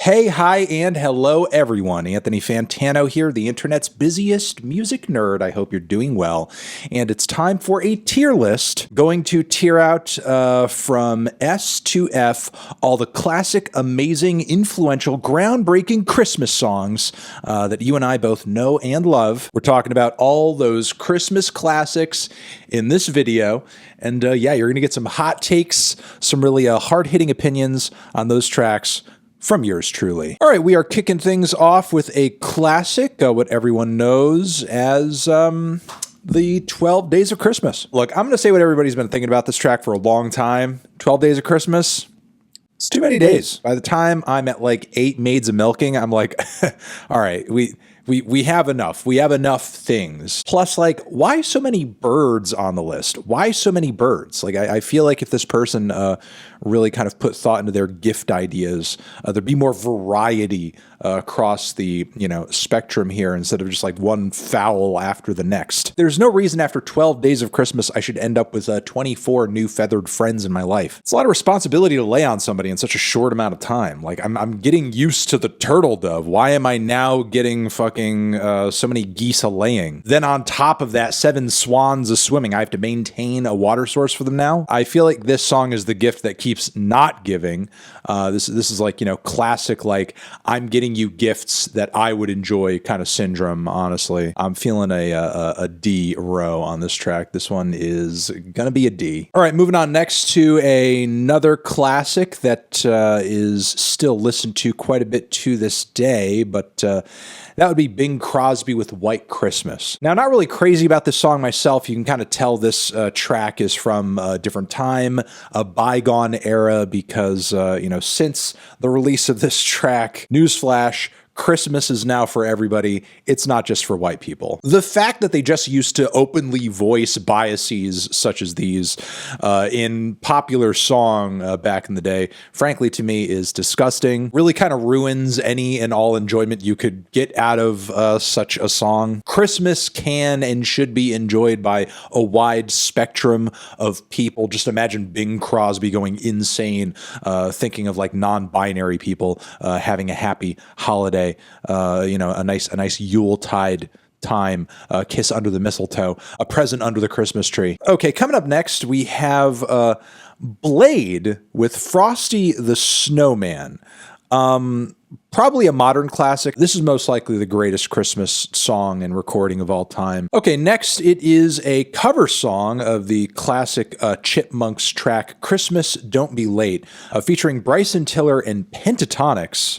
Hey, hi, and hello, everyone. Anthony Fantano here, the internet's busiest music nerd. I hope you're doing well. And it's time for a tier list. Going to tier out from S to F all the classic, amazing, influential, groundbreaking Christmas songs that you and I both know and love. We're talking about all those Christmas classics in this video. And yeah, you're going to get some hot takes, some really hard-hitting opinions on those tracks from yours truly. All right, we are kicking things off with a classic, what everyone knows as the 12 Days of Christmas. Look, I'm going to say what everybody's been thinking about this track for a long time. 12 Days of Christmas, it's too many days. By the time I'm at like 8 maids of milking, I'm like, all right, we have enough. We have enough things. Plus, like, why so many birds on the list? Why so many birds? Like, I feel like if this person really kind of put thought into their gift ideas, there'd be more variety across the, spectrum here instead of just like one fowl after the next. There's no reason after 12 days of Christmas I should end up with 24 new feathered friends in my life. It's a lot of responsibility to lay on somebody in such a short amount of time. Like, I'm getting used to the turtle dove. Why am I now getting fucking so many geese a-laying? Then on top of that, 7 swans a-swimming. I have to maintain a water source for them now. I feel like this song is the gift that keeps not giving. This is like, classic, like, I'm getting you gifts that I would enjoy kind of syndrome, honestly. I'm feeling a D row on this track. This one is gonna be a D. All right, moving on next to another classic that is still listened to quite a bit to this day, but that would be Bing Crosby with White Christmas. Now, not really crazy about this song myself. You can kind of tell this track is from a different time, a bygone era, because, since the release of this track, newsflash, Christmas is now for everybody. It's not just for white people. The fact that they just used to openly voice biases such as these in popular song back in the day, frankly, to me is disgusting. Really kind of ruins any and all enjoyment you could get out of such a song. Christmas can and should be enjoyed by a wide spectrum of people. Just imagine Bing Crosby going insane, thinking of like non-binary people having a happy holiday. A nice Yuletide time, kiss under the mistletoe, a present under the Christmas tree. Okay, coming up next, we have Blade with Frosty the Snowman. Probably a modern classic. This is most likely the greatest Christmas song and recording of all time. Okay, next it is a cover song of the classic Chipmunks track, Christmas Don't Be Late, featuring Bryson Tiller and Pentatonics.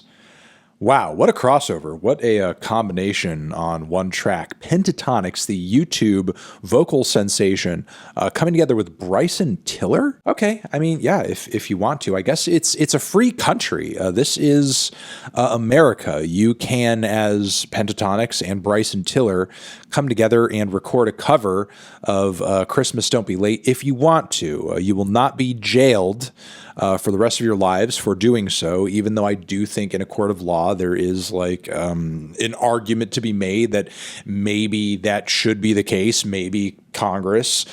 Wow, what a crossover. What a combination on one track. Pentatonics, the YouTube vocal sensation, coming together with Bryson Tiller? Okay, I mean, yeah, if you want to. I guess it's a free country. This is America. You can, as Pentatonics and Bryson Tiller, come together and record a cover of Christmas Don't Be Late if you want to. You will not be jailed for the rest of your lives for doing so, even though I do think in a court of law there is like an argument to be made that maybe that should be the case. Maybe Congress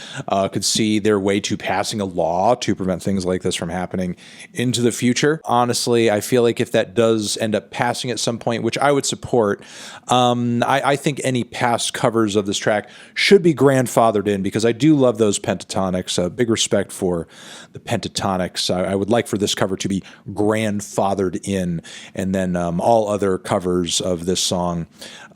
could see their way to passing a law to prevent things like this from happening into the future. Honestly, I feel like if that does end up passing at some point, which I would support, I think any past covers of this track should be grandfathered in because I do love those Pentatonics. Big respect for the Pentatonics. I would like for this cover to be grandfathered in, and then all other covers of this song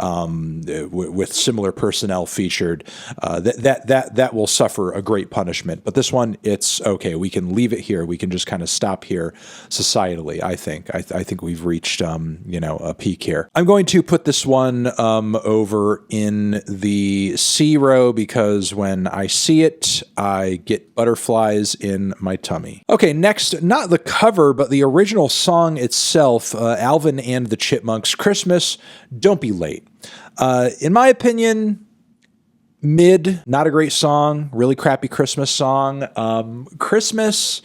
with similar personnel featured, that will suffer a great punishment. But this one, it's okay. We can leave it here. We can just kind of stop here societally. I think we've reached a peak here. I'm going to put this one over in the C row because when I see it, I get butterflies in my tummy. Okay, next, not the cover, but the original song itself, Alvin and the Chipmunks, Christmas Don't Be Late. In my opinion, mid, not a great song, really crappy Christmas song. Christmas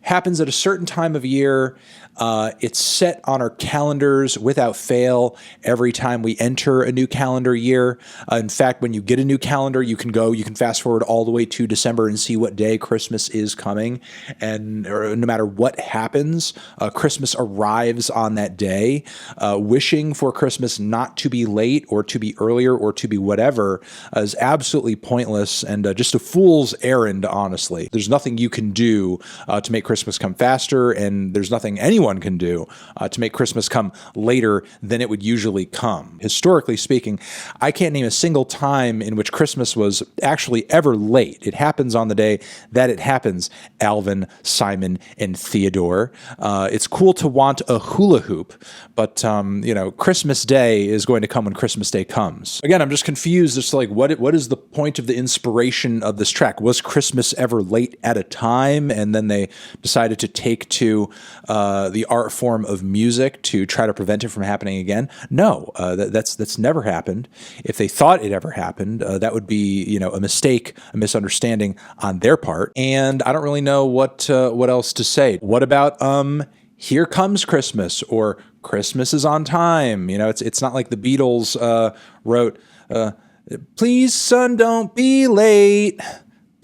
happens at a certain time of year. It's set on our calendars without fail every time we enter a new calendar year. In fact, when you get a new calendar, you can fast forward all the way to December and see what day Christmas is coming. And no matter what happens, Christmas arrives on that day. Wishing for Christmas not to be late or to be earlier or to be whatever is absolutely pointless and just a fool's errand, honestly. There's nothing you can do to make Christmas come faster, and there's nothing anyone can do to make Christmas come later than it would usually come. Historically speaking, I can't name a single time in which Christmas was actually ever late. It happens on the day that it happens, Alvin, Simon, and Theodore. It's cool to want a hula hoop, but Christmas Day is going to come when Christmas Day comes. Again, I'm just confused as to like what is the point of the inspiration of this track? Was Christmas ever late at a time, and then they decided to take to the art form of music to try to prevent it from happening again? No, that's never happened. If they thought it ever happened, that would be a mistake, a misunderstanding on their part. And I don't really know what else to say. What about Here Comes Christmas, or Christmas is on Time? It's not like the Beatles wrote, please son don't be late.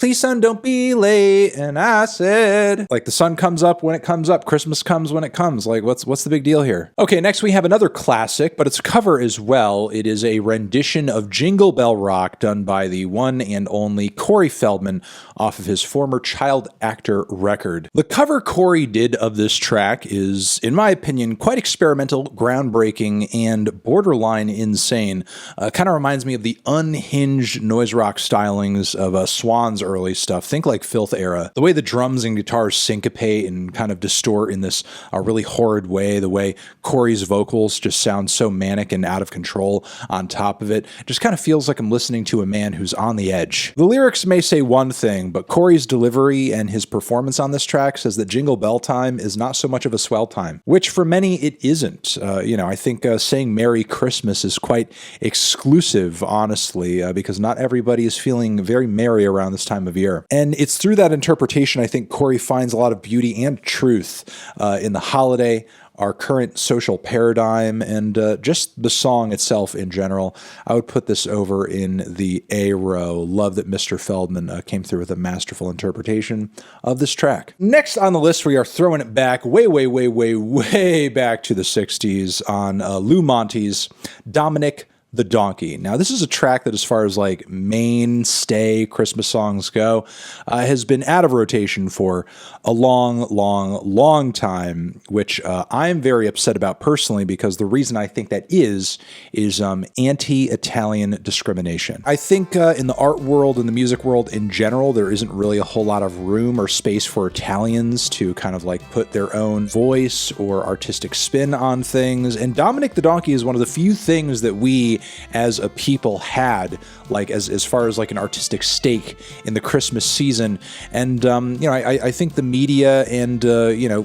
Please, son, don't be late. And I said, like, the sun comes up when it comes up. Christmas comes when it comes. Like, what's the big deal here? Okay, next we have another classic, but it's a cover as well. It is a rendition of Jingle Bell Rock done by the one and only Corey Feldman off of his former child actor record. The cover Corey did of this track is, in my opinion, quite experimental, groundbreaking, and borderline insane. Kind of reminds me of the unhinged noise rock stylings of Swan's early stuff. Think like Filth era. The way the drums and guitars syncopate and kind of distort in this really horrid way, the way Corey's vocals just sound so manic and out of control on top of it, just kind of feels like I'm listening to a man who's on the edge. The lyrics may say one thing, but Corey's delivery and his performance on this track says that Jingle Bell Time is not so much of a swell time, which for many it isn't. I think saying Merry Christmas is quite exclusive, honestly, because not everybody is feeling very merry around this time of year. And it's through that interpretation I think Corey finds a lot of beauty and truth in the holiday, our current social paradigm, and just the song itself in general. I would put this over in the A row. Love that Mr. Feldman came through with a masterful interpretation of this track. Next on the list, we are throwing it back way back to the 60s on Lou Monte's Dominick the Donkey. Now, this is a track that, as far as like mainstay Christmas songs go, has been out of rotation for a long time, which I'm very upset about personally, because the reason I think that is anti-Italian discrimination. I think in the art world and the music world in general, there isn't really a whole lot of room or space for Italians to kind of like put their own voice or artistic spin on things. And Dominick the Donkey is one of the few things that we as a people had, like as far as like an artistic stake in the Christmas season. And I think the media and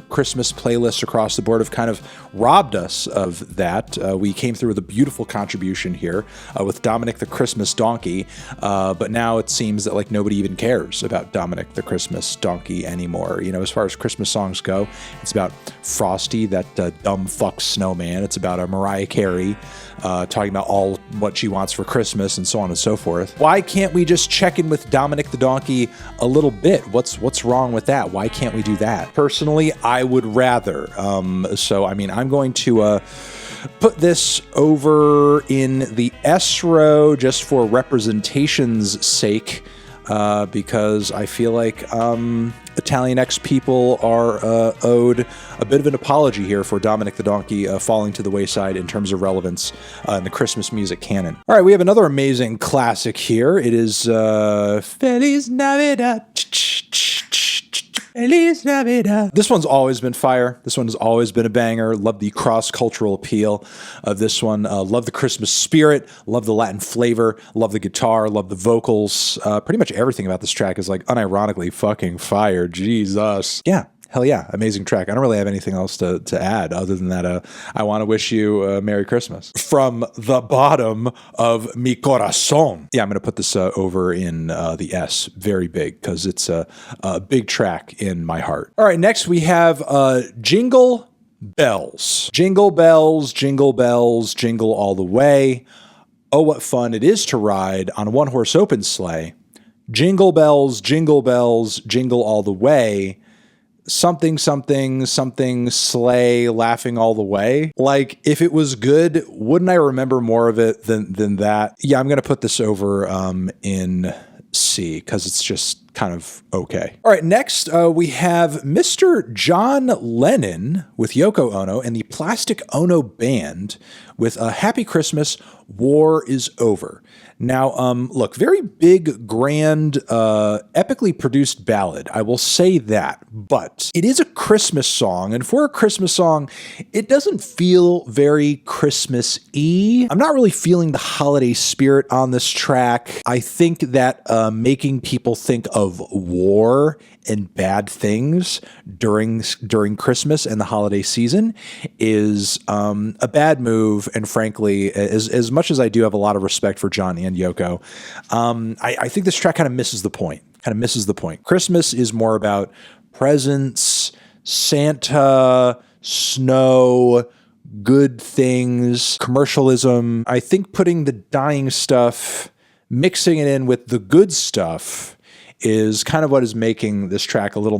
Christmas playlists across the board have kind of robbed us of that. We came through with a beautiful contribution here with Dominick the Christmas Donkey, but now it seems that like nobody even cares about Dominick the Christmas Donkey anymore. As far as Christmas songs go, it's about Frosty, that dumb fuck snowman. It's about Mariah Carey talking about all what she wants for Christmas and so on and so forth. Why can't we just check in with Dominick the Donkey a little bit? What's wrong with that? Why can't we do that? Personally, I would rather. I'm going to put this over in the S row just for representation's sake, because I feel like Italian X people are owed a bit of an apology here for Dominick the Donkey falling to the wayside in terms of relevance in the Christmas music canon. All right, we have another amazing classic here. It is Feliz Navidad. Feliz Navidad. This one's always been fire. This one has always been a banger. Love the cross-cultural appeal of this one. Love the Christmas spirit. Love the Latin flavor. Love the guitar. Love the vocals. Pretty much everything about this track is like unironically fucking fire. Jesus. Yeah. Hell yeah, amazing track. I don't really have anything else to add other than that I want to wish you a Merry Christmas. From the bottom of mi corazón. Yeah, I'm going to put this over in the S, very big, because it's a big track in my heart. All right, next we have Jingle Bells. Jingle bells, jingle bells, jingle all the way. Oh, what fun it is to ride on a one-horse open sleigh. Jingle bells, jingle all the way. Something, something, something, sleigh, laughing all the way. Like, if it was good, wouldn't I remember more of it than that? Yeah, I'm going to put this over in C because it's just kind of okay. All right, next we have Mr. John Lennon with Yoko Ono and the Plastic Ono Band with a Happy Christmas, War is Over. Now, look, very big, grand, epically produced ballad. I will say that, but it is a Christmas song, and for a Christmas song, it doesn't feel very Christmas-y. I'm not really feeling the holiday spirit on this track. I think that making people think of war and bad things during Christmas and the holiday season is a bad move. And frankly, as much as I do have a lot of respect for John and Yoko, I think this track kind of misses the point. Christmas is more about presents, Santa, snow, good things, commercialism. I think putting the dying stuff, mixing it in with the good stuff is kind of what is making this track a little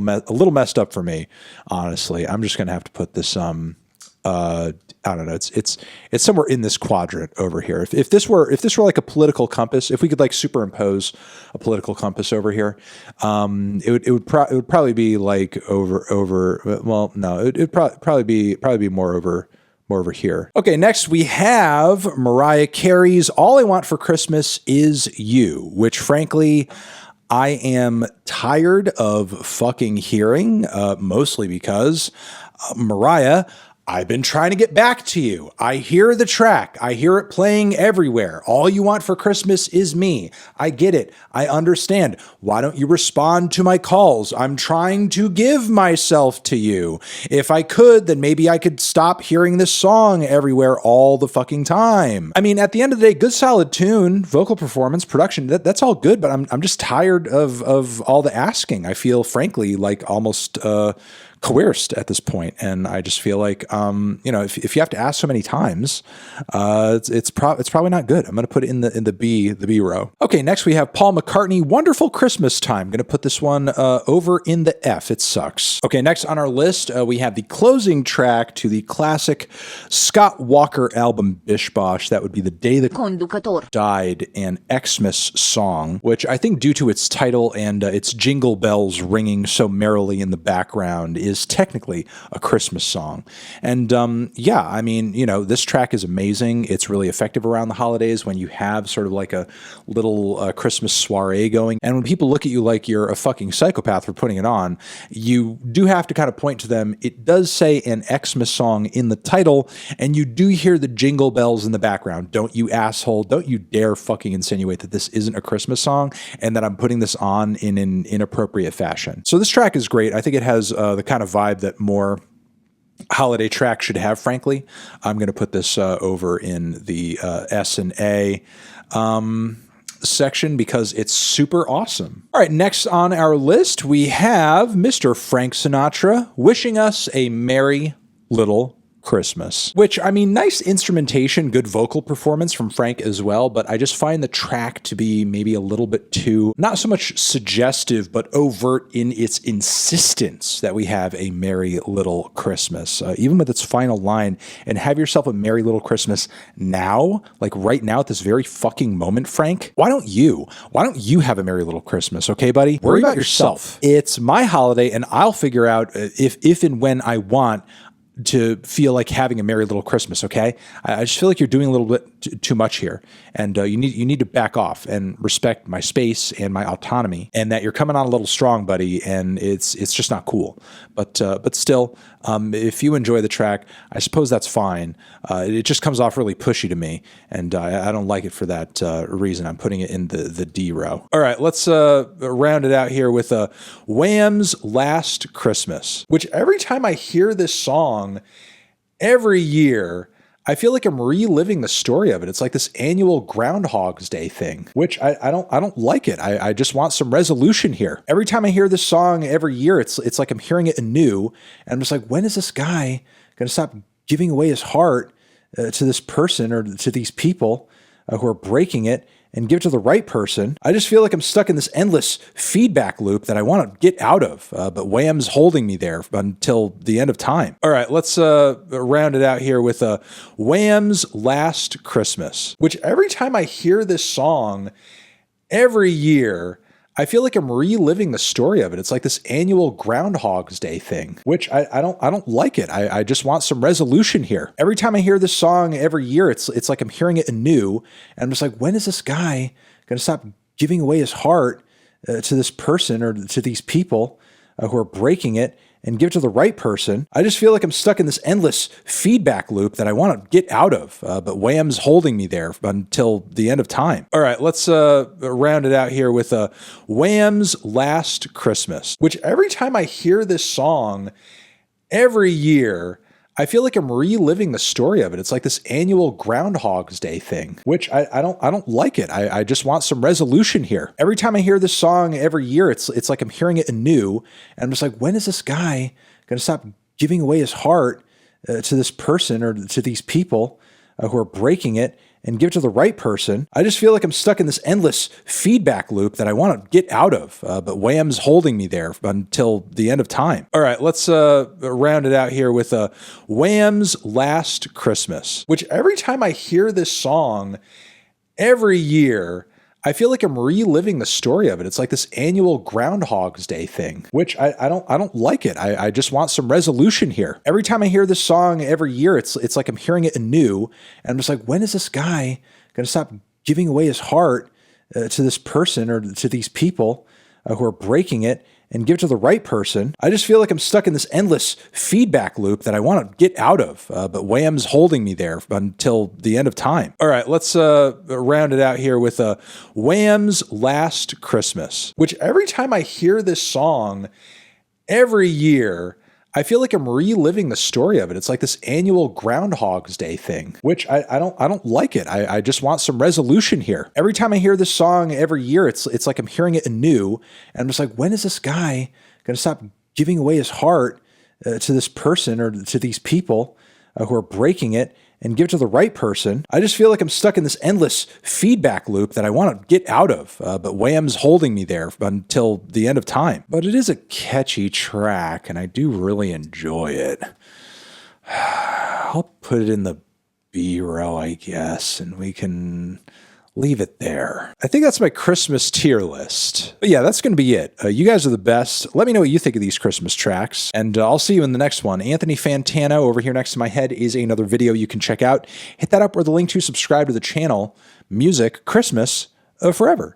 messed up for me. Honestly, I'm just gonna have to put this. I don't know. It's somewhere in this quadrant over here. If this were like a political compass, if we could like superimpose a political compass over here, it would probably be like over. Well, no, it'd probably be more over here. Okay, next we have Mariah Carey's All I Want for Christmas Is You, which frankly, I am tired of fucking hearing, mostly because Mariah, I've been trying to get back to you. I hear the track. I hear it playing everywhere. All you want for Christmas is me. I get it. I understand. Why don't you respond to my calls? I'm trying to give myself to you. If I could, then maybe I could stop hearing this song everywhere all the fucking time. I mean, at the end of the day, good solid tune, vocal performance, production, that's all good, but I'm just tired of all the asking. I feel frankly like almost coerced at this point, and I just feel like if you have to ask so many times, it's probably not good. I'm going to put it in the B row. Okay, next we have Paul McCartney, Wonderful Christmas Time. I'm going to put this one over in the F. It sucks. Okay, next on our list we have the closing track to the classic Scott Walker album Bish Bosh. That would be The Day the Conductor Died, an Xmas song, which I think due to its title and its jingle bells ringing so merrily in the background is technically a Christmas song. And yeah, I mean, this track is amazing. It's really effective around the holidays when you have sort of like a little Christmas soiree going. And when people look at you like you're a fucking psychopath for putting it on, you do have to kind of point to them. It does say an Xmas song in the title, and you do hear the jingle bells in the background. Don't you asshole. Don't you dare fucking insinuate that this isn't a Christmas song and that I'm putting this on in an inappropriate fashion. So this track is great. I think it has the kind of vibe that more holiday track should have, frankly. I'm going to put this over in the S and A section because it's super awesome. All right, next on our list, we have Mr. Frank Sinatra wishing us a merry little Christmas, which, I mean, nice instrumentation, good vocal performance from Frank as well, but I just find the track to be maybe a little bit too, not so much suggestive, but overt in its insistence that we have a merry little Christmas, even with its final line, and have yourself a merry little Christmas now, like right now at this very fucking moment, Frank. Why don't you have a merry little Christmas, okay, buddy? Worry about yourself. It's my holiday, and I'll figure out if and when I want to feel like having a merry little Christmas, okay? I just feel like you're doing a little bit too much here, and you need to back off and respect my space and my autonomy, and that you're coming on a little strong, buddy, and it's just not cool. But still, if you enjoy the track, I suppose that's fine. It just comes off really pushy to me, and I don't like it for that reason. I'm putting it in the D row. All right, let's round it out here with Wham's Last Christmas, which every time I hear this song, every year, I feel like I'm reliving the story of it. It's like this annual Groundhog's Day thing, which I don't like it. I just want some resolution here. Every time I hear this song every year, it's like I'm hearing it anew, and I'm just like, when is this guy going to stop giving away his heart to this person or to these people who are breaking it and give it to the right person. I just feel like I'm stuck in this endless feedback loop that I want to get out of, but Wham's holding me there until the end of time. All right, let's round it out here with Wham's Last Christmas, which every time I hear this song every year, I feel like I'm reliving the story of it. It's like this annual Groundhog's Day thing, which I don't like it. I just want some resolution here. Every time I hear this song every year, it's like I'm hearing it anew, and I'm just like, when is this guy going to stop giving away his heart to this person or to these people who are breaking it and give it to the right person? I just feel like I'm stuck in this endless feedback loop that I want to get out of, but Wham's holding me there until the end of time. All right, let's round it out here with Wham's Last Christmas, which every time I hear this song every year, I feel like I'm reliving the story of it. It's like this annual Groundhog's Day thing, which I don't like it. I just want some resolution here. Every time I hear this song every year, it's like I'm hearing it anew, and I'm just like, when is this guy going to stop giving away his heart to this person or to these people who are breaking it and give it to the right person? I just feel like I'm stuck in this endless feedback loop that I want to get out of, but Wham's holding me there until the end of time. All right, let's round it out here with Wham's Last Christmas, which every time I hear this song every year, I feel like I'm reliving the story of it. It's like this annual Groundhog's Day thing, which I don't like it. I just want some resolution here. Every time I hear this song every year, it's like I'm hearing it anew, and I'm just like, when is this guy going to stop giving away his heart to this person or to these people who are breaking it and give it to the right person? I just feel like I'm stuck in this endless feedback loop that I want to get out of, but Wham's holding me there until the end of time. All right, let's round it out here with Wham's Last Christmas, which every time I hear this song every year, I feel like I'm reliving the story of it. It's like this annual Groundhog's Day thing, which I don't like it. I just want some resolution here. Every time I hear this song every year, it's like I'm hearing it anew, and I'm just like, when is this guy going to stop giving away his heart to this person or to these people who are breaking it and give it to the right person? I just feel like I'm stuck in this endless feedback loop that I want to get out of, but Wham's holding me there until the end of time. But it is a catchy track, and I do really enjoy it. I'll put it in the B row, I guess, and we can leave it there. I think that's my Christmas tier list. But yeah, that's going to be it. You guys are the best. Let me know what you think of these Christmas tracks, and I'll see you in the next one. Anthony Fantano over here next to my head is another video you can check out. Hit that up or the link to subscribe to the channel. Music, Christmas, forever.